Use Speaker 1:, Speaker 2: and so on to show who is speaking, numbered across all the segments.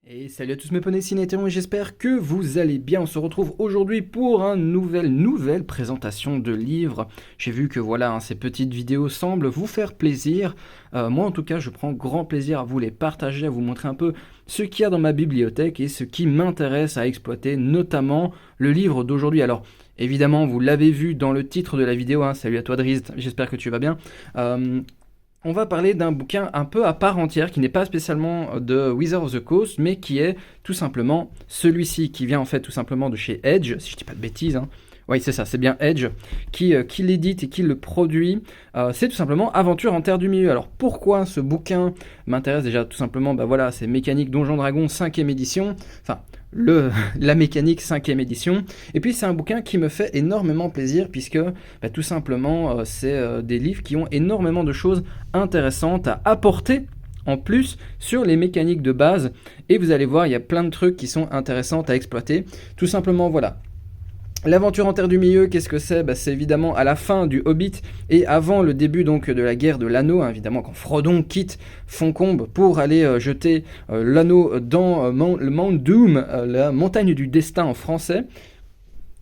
Speaker 1: Et salut à tous mes poneys cinétéron et j'espère que vous allez bien. On se retrouve aujourd'hui pour une nouvelle présentation de livres. J'ai vu que voilà, ces petites vidéos semblent vous faire plaisir. Moi en tout cas, je prends grand plaisir à vous les partager, à vous montrer un peu ce qu'il y a dans ma bibliothèque et ce qui m'intéresse à exploiter, notamment le livre d'aujourd'hui. Alors évidemment, vous l'avez vu dans le titre de la vidéo, salut à toi Drizzt, j'espère que tu vas bien. On va parler d'un bouquin un peu à part entière, qui n'est pas spécialement de Wizard of the Coast, mais qui est tout simplement celui-ci, qui vient en fait tout simplement de chez Edge, si je dis pas de bêtises. Oui, c'est ça, c'est bien Edge qui l'édite et qui le produit. C'est tout simplement Aventure en Terre du Milieu. Alors pourquoi ce bouquin m'intéresse? Déjà tout simplement, voilà, c'est Mécanique Donjon Dragon 5e édition. Enfin, la mécanique 5e édition. Et puis c'est un bouquin qui me fait énormément plaisir puisque tout simplement c'est des livres qui ont énormément de choses intéressantes à apporter en plus sur les mécaniques de base. Et vous allez voir, il y a plein de trucs qui sont intéressants à exploiter. Tout simplement, voilà. L'aventure en Terre du Milieu, qu'est-ce que c'est? C'est évidemment à la fin du Hobbit et avant le début donc de la guerre de l'anneau, évidemment quand Frodon quitte Foncombe pour aller jeter l'anneau dans le Mount Doom, la montagne du destin en français.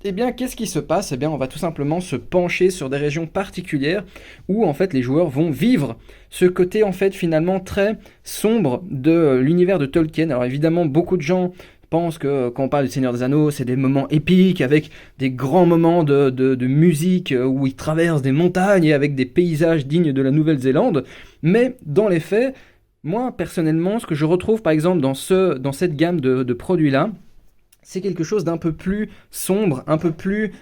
Speaker 1: Eh bien, qu'est-ce qui se passe? Eh bien, on va tout simplement se pencher sur des régions particulières où, en fait, les joueurs vont vivre ce côté, en fait, finalement très sombre de l'univers de Tolkien. Alors, évidemment, beaucoup de gens pensent que quand on parle du Seigneur des Anneaux, c'est des moments épiques avec des grands moments de musique où ils traversent des montagnes et avec des paysages dignes de la Nouvelle-Zélande. Mais dans les faits, moi, personnellement, ce que je retrouve, par exemple, dans cette gamme de produits-là, c'est quelque chose d'un peu plus sombre, un peu plus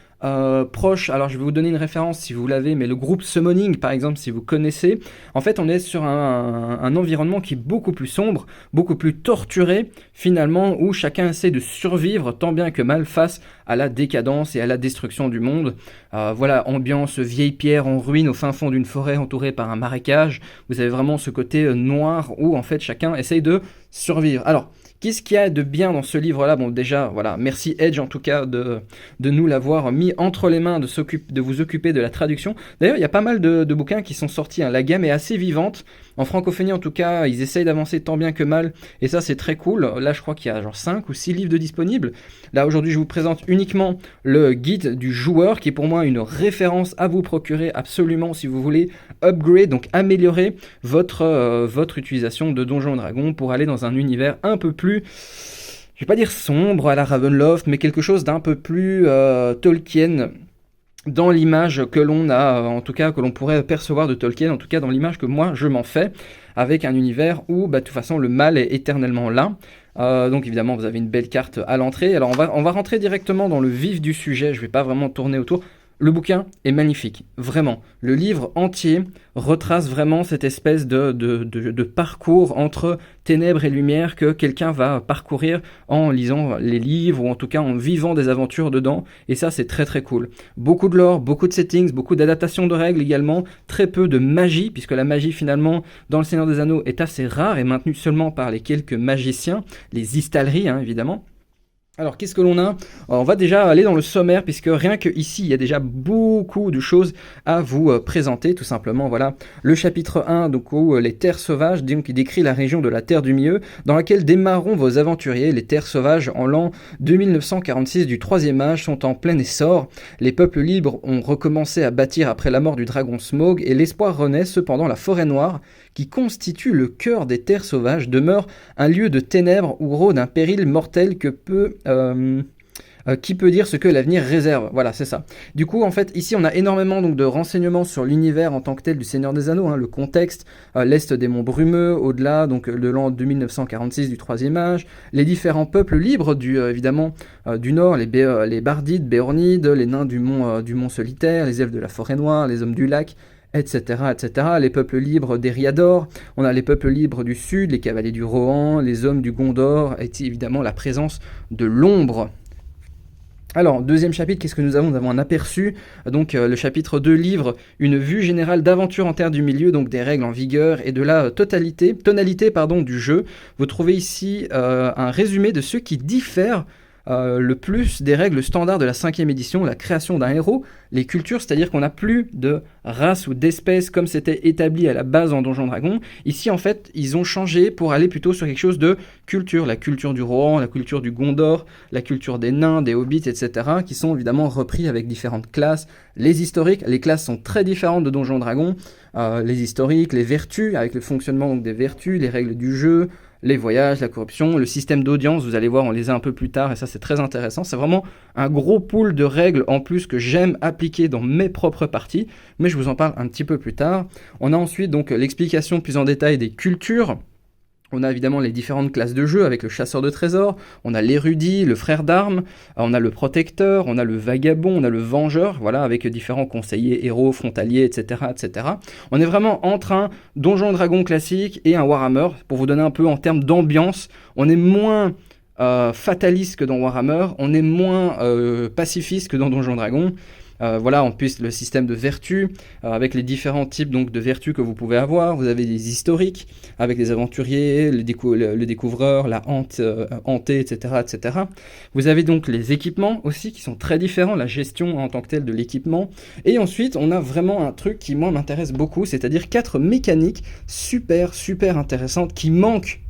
Speaker 1: proche. Alors je vais vous donner une référence si vous l'avez, mais le groupe Summoning par exemple, si vous connaissez, en fait on est sur un environnement qui est beaucoup plus sombre, beaucoup plus torturé finalement, où chacun essaie de survivre tant bien que mal face à la décadence et à la destruction du monde. Voilà, ambiance vieille pierre en ruine au fin fond d'une forêt entourée par un marécage. Vous avez vraiment ce côté noir où en fait chacun essaye de survivre. Alors, qu'est-ce qu'il y a de bien dans ce livre-là? Bon, déjà, voilà, merci Edge en tout cas de nous l'avoir mis entre les mains, de vous occuper de la traduction. D'ailleurs, il y a pas mal de bouquins qui sont sortis, la gamme est assez vivante. En francophonie, en tout cas, ils essayent d'avancer tant bien que mal, et ça, c'est très cool. Là, je crois qu'il y a genre 5 ou 6 livres de disponibles. Là, aujourd'hui, je vous présente uniquement le guide du joueur, qui est pour moi une référence à vous procurer absolument si vous voulez upgrade, donc améliorer votre utilisation de Donjons & Dragons pour aller dans un univers un peu plus, je vais pas dire sombre à la Ravenloft, mais quelque chose d'un peu plus Tolkien dans l'image que l'on a, en tout cas que l'on pourrait percevoir de Tolkien, en tout cas dans l'image que moi je m'en fais, avec un univers où de toute façon le mal est éternellement là. Donc évidemment vous avez une belle carte à l'entrée. Alors on va rentrer directement dans le vif du sujet, je vais pas vraiment tourner autour. Le bouquin est magnifique, vraiment. Le livre entier retrace vraiment cette espèce de parcours entre ténèbres et lumière que quelqu'un va parcourir en lisant les livres ou en tout cas en vivant des aventures dedans. Et ça, c'est très très cool. Beaucoup de lore, beaucoup de settings, beaucoup d'adaptations de règles également, très peu de magie, puisque la magie finalement dans le Seigneur des Anneaux est assez rare et maintenue seulement par les quelques magiciens, les Istaleries évidemment. Alors, qu'est-ce que l'on a? On va déjà aller dans le sommaire, puisque rien que ici, il y a déjà beaucoup de choses à vous présenter, tout simplement. Voilà, le chapitre 1, donc où les terres sauvages, donc qui décrit la région de la Terre du Milieu, dans laquelle démarreront vos aventuriers. Les terres sauvages, en l'an 2946 du Troisième Âge, sont en plein essor. Les peuples libres ont recommencé à bâtir après la mort du dragon Smaug, et l'espoir renaît. Cependant, la forêt noire, qui constitue le cœur des terres sauvages, demeure un lieu de ténèbres où rôde un péril mortel qui peut dire ce que l'avenir réserve. Voilà, c'est ça. Du coup, en fait, ici, on a énormément donc, de renseignements sur l'univers en tant que tel du Seigneur des Anneaux, le contexte, l'Est des monts brumeux, au-delà donc de l'an 2946 du Troisième Âge, les différents peuples libres, évidemment, du Nord, les Bardides, Béornides, les nains du mont solitaire, les elfes de la forêt noire, les hommes du lac, etc., etc. Les peuples libres d'Eriador, on a les peuples libres du Sud, les cavaliers du Rohan, les hommes du Gondor, et évidemment la présence de l'ombre. Alors, deuxième chapitre, qu'est-ce que nous avons? Nous avons un aperçu, donc le chapitre 2 livre une vue générale d'Aventure en Terre du Milieu, donc des règles en vigueur et de la tonalité du jeu. Vous trouvez ici un résumé de ce qui diffère le plus des règles standards de la 5e édition, la création d'un héros, les cultures, c'est-à-dire qu'on n'a plus de race ou d'espèce comme c'était établi à la base en Donjons Dragons. Ici, en fait, ils ont changé pour aller plutôt sur quelque chose de culture, la culture du Rohan, la culture du Gondor, la culture des nains, des hobbits, etc., qui sont évidemment repris avec différentes classes. Les historiques, les classes sont très différentes de Donjons Dragons, les historiques, les vertus, avec le fonctionnement donc, des vertus, les règles du jeu, les voyages, la corruption, le système d'audience, vous allez voir, on les a un peu plus tard, et ça c'est très intéressant. C'est vraiment un gros pool de règles en plus que j'aime appliquer dans mes propres parties, mais je vous en parle un petit peu plus tard. On a ensuite donc l'explication plus en détail des cultures. On a évidemment les différentes classes de jeu avec le chasseur de trésors, on a l'érudit, le frère d'armes, on a le protecteur, on a le vagabond, on a le vengeur, voilà, avec différents conseillers, héros, frontaliers, etc., etc. On est vraiment entre un Donjon Dragon classique et un Warhammer, pour vous donner un peu en termes d'ambiance. On est moins fataliste que dans Warhammer, on est moins pacifiste que dans Donjon Dragon. Voilà, en plus le système de vertus, avec les différents types donc, de vertus que vous pouvez avoir. Vous avez des historiques, avec les aventuriers, le découvreur, la hantée, etc., etc. Vous avez donc les équipements aussi, qui sont très différents, la gestion en tant que telle de l'équipement. Et ensuite, on a vraiment un truc qui, moi, m'intéresse beaucoup, c'est-à-dire 4 mécaniques super, super intéressantes qui manquent,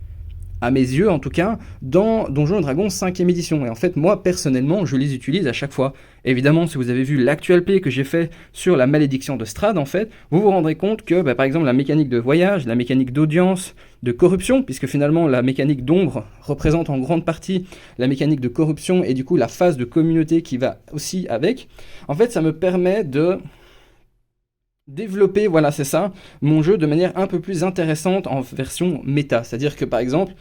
Speaker 1: à mes yeux en tout cas, dans Donjons & Dragons 5e édition. Et en fait, moi, personnellement, je les utilise à chaque fois. Évidemment, si vous avez vu l'actual play que j'ai fait sur la malédiction de Strahd, en fait, vous vous rendrez compte que, par exemple, la mécanique de voyage, la mécanique d'audience, de corruption, puisque finalement, la mécanique d'ombre représente en grande partie la mécanique de corruption et du coup, la phase de communauté qui va aussi avec. En fait, ça me permet de développer, voilà, c'est ça, mon jeu de manière un peu plus intéressante en version méta. C'est-à-dire que, par exemple,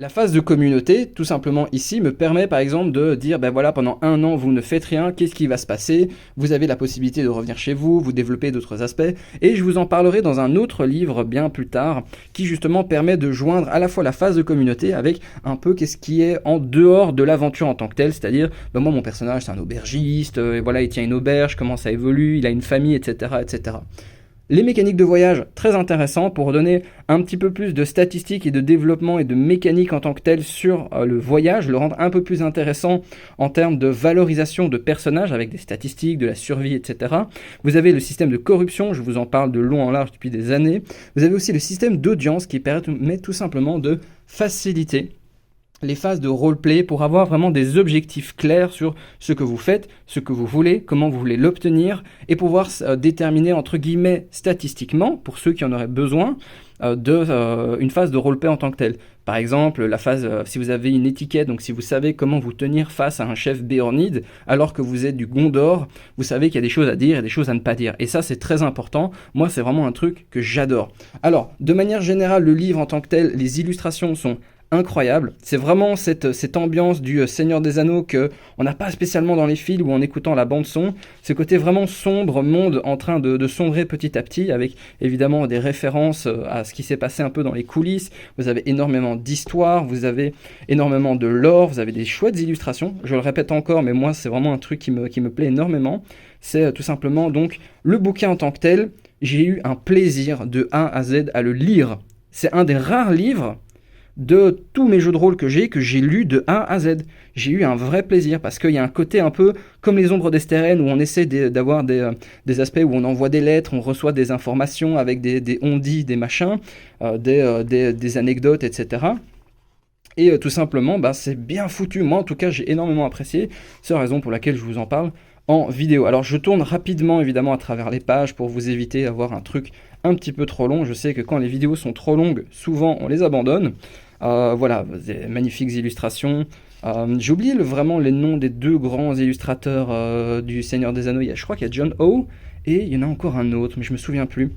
Speaker 1: la phase de communauté, tout simplement ici, me permet par exemple de dire, ben voilà, pendant 1 an, vous ne faites rien, qu'est-ce qui va se passer? Vous avez la possibilité de revenir chez vous, vous développer d'autres aspects, et je vous en parlerai dans un autre livre bien plus tard, qui justement permet de joindre à la fois la phase de communauté avec un peu qu'est-ce qui est en dehors de l'aventure en tant que telle, c'est-à-dire, ben moi mon personnage c'est un aubergiste, et voilà, il tient une auberge, comment ça évolue, il a une famille, etc., etc. Les mécaniques de voyage, très intéressant pour donner un petit peu plus de statistiques et de développement et de mécanique en tant que telle sur le voyage, le rendre un peu plus intéressant en termes de valorisation de personnages avec des statistiques, de la survie, etc. Vous avez le système de corruption, je vous en parle de long en large depuis des années. Vous avez aussi le système d'audience qui permet tout simplement de faciliter les phases de roleplay pour avoir vraiment des objectifs clairs sur ce que vous faites, ce que vous voulez, comment vous voulez l'obtenir, et pouvoir déterminer, entre guillemets, statistiquement, pour ceux qui en auraient besoin, une phase de roleplay en tant que telle. Par exemple, la phase, si vous avez une étiquette, donc si vous savez comment vous tenir face à un chef béornide, alors que vous êtes du Gondor, vous savez qu'il y a des choses à dire et des choses à ne pas dire. Et ça, c'est très important. Moi, c'est vraiment un truc que j'adore. Alors, de manière générale, le livre en tant que tel, les illustrations sont incroyable. C'est vraiment cette ambiance du Seigneur des Anneaux que on n'a pas spécialement dans les films ou en écoutant la bande son. Ce côté vraiment sombre, monde en train de sombrer petit à petit, avec évidemment des références à ce qui s'est passé un peu dans les coulisses. Vous avez énormément d'histoires, vous avez énormément de lore, vous avez des chouettes illustrations. Je le répète encore, mais moi c'est vraiment un truc qui me plaît énormément. C'est tout simplement donc le bouquin en tant que tel. J'ai eu un plaisir de A à Z à le lire. C'est un des rares livres de tous mes jeux de rôle que j'ai lu de A à Z. J'ai eu un vrai plaisir parce qu'il y a un côté un peu comme les ombres d'Estérène où on essaie d'avoir des aspects où on envoie des lettres, on reçoit des informations avec des on-dit, des machins, des anecdotes, etc. Et tout simplement, c'est bien foutu. Moi, en tout cas, j'ai énormément apprécié. C'est la raison pour laquelle je vous en parle en vidéo. Alors, je tourne rapidement, évidemment, à travers les pages pour vous éviter d'avoir un truc un petit peu trop long. Je sais que quand les vidéos sont trop longues, souvent, on les abandonne. Voilà, des magnifiques illustrations. J'ai oublié vraiment les noms des 2 grands illustrateurs du Seigneur des Anneaux. Je crois qu'il y a John Howe et il y en a encore un autre, mais je me souviens plus.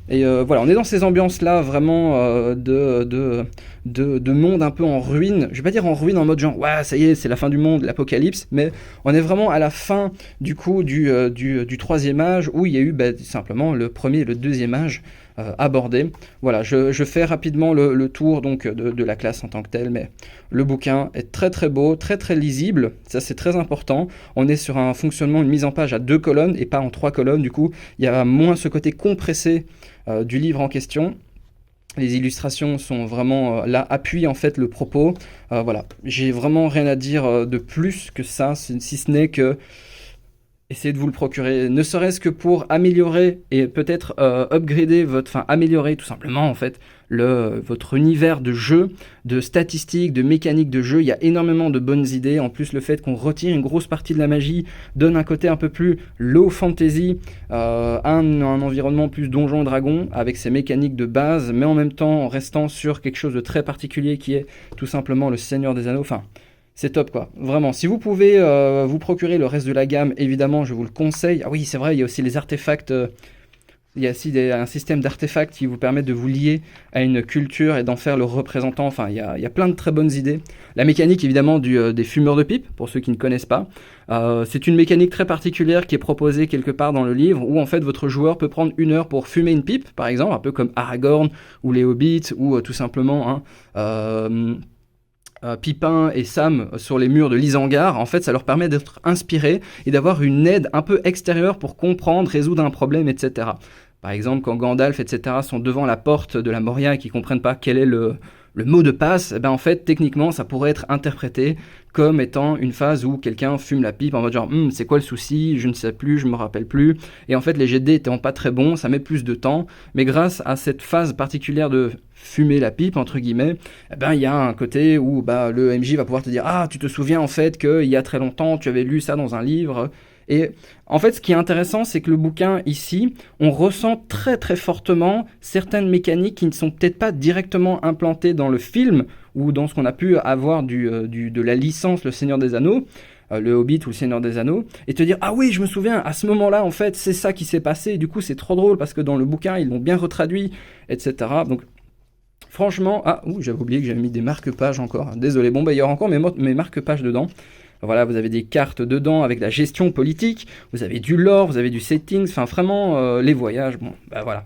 Speaker 1: Et voilà, on est dans ces ambiances-là vraiment de monde un peu en ruine. Je vais pas dire en ruine en mode genre, ouais, ça y est, c'est la fin du monde, l'apocalypse, mais on est vraiment à la fin du coup du 3e âge où il y a eu simplement le 1er et le 2e âge abordé. Voilà, je fais rapidement le tour donc de la classe en tant que telle, mais le bouquin est très très beau, très très lisible, ça c'est très important. On est sur un fonctionnement, une mise en page à 2 colonnes et pas en 3 colonnes, du coup il y a moins ce côté compressé du livre en question. Les illustrations sont vraiment là, appuient en fait le propos. Voilà, j'ai vraiment rien à dire de plus que ça, si ce n'est que essayez de vous le procurer, ne serait-ce que pour améliorer et peut-être upgrader améliorer tout simplement en fait votre univers de jeu, de statistiques, de mécaniques de jeu. Il y a énormément de bonnes idées. En plus, le fait qu'on retire une grosse partie de la magie donne un côté un peu plus low fantasy, un environnement plus donjon dragon avec ses mécaniques de base, mais en même temps en restant sur quelque chose de très particulier qui est tout simplement le Seigneur des Anneaux. Enfin, c'est top quoi, vraiment. Si vous pouvez vous procurer le reste de la gamme, évidemment, je vous le conseille. Ah oui, c'est vrai, il y a aussi les artefacts. Il y a aussi un système d'artefacts qui vous permet de vous lier à une culture et d'en faire le représentant. Enfin, il y a plein de très bonnes idées. La mécanique, évidemment, des fumeurs de pipe, pour ceux qui ne connaissent pas. C'est une mécanique très particulière qui est proposée quelque part dans le livre, où en fait votre joueur peut prendre 1 heure pour fumer une pipe, par exemple, un peu comme Aragorn ou les Hobbits, ou tout simplement... Pipin et Sam sur les murs de l'Isengard, en fait ça leur permet d'être inspirés et d'avoir une aide un peu extérieure pour comprendre, résoudre un problème, etc. Par exemple, quand Gandalf, etc. sont devant la porte de la Moria et qu'ils ne comprennent pas quel est le mot de passe, en fait, techniquement, ça pourrait être interprété comme étant une phase où quelqu'un fume la pipe en mode genre c'est quoi le souci, je ne sais plus, je me rappelle plus. Et en fait, les jets de dés étant pas très bons, ça met plus de temps. Mais grâce à cette phase particulière de fumer la pipe, entre guillemets, il y a un côté où le MJ va pouvoir te dire tu te souviens en fait qu'il y a très longtemps, tu avais lu ça dans un livre. Et en fait, ce qui est intéressant, c'est que le bouquin, ici, on ressent très très fortement certaines mécaniques qui ne sont peut-être pas directement implantées dans le film ou dans ce qu'on a pu avoir de la licence Le Seigneur des Anneaux, le Hobbit ou Le Seigneur des Anneaux, et te dire « Ah oui, je me souviens, à ce moment-là, en fait, c'est ça qui s'est passé, et du coup, c'est trop drôle parce que dans le bouquin, ils l'ont bien retraduit, etc. » Donc, franchement... j'avais oublié que j'avais mis des marque-pages encore. Désolé, il y aura encore mes marque-pages dedans. Voilà, vous avez des cartes dedans avec la gestion politique, vous avez du lore, vous avez du settings, enfin vraiment les voyages, voilà.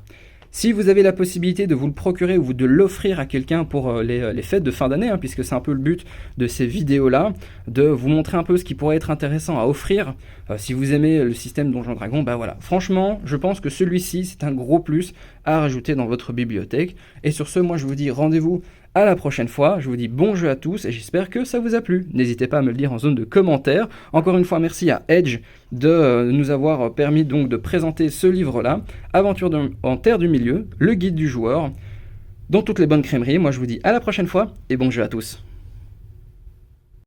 Speaker 1: Si vous avez la possibilité de vous le procurer ou de l'offrir à quelqu'un pour les fêtes de fin d'année, puisque c'est un peu le but de ces vidéos-là, de vous montrer un peu ce qui pourrait être intéressant à offrir, si vous aimez le système Donjon Dragon, voilà. Franchement, je pense que celui-ci, c'est un gros plus à rajouter dans votre bibliothèque. Et sur ce, moi je vous dis rendez-vous à la prochaine fois, je vous dis bon jeu à tous et j'espère que ça vous a plu. N'hésitez pas à me le dire en zone de commentaires. Encore une fois, merci à Edge de nous avoir permis donc de présenter ce livre-là, Aventure en Terre du Milieu, le guide du joueur, dans toutes les bonnes crèmeries. Moi je vous dis à la prochaine fois et bon jeu à tous.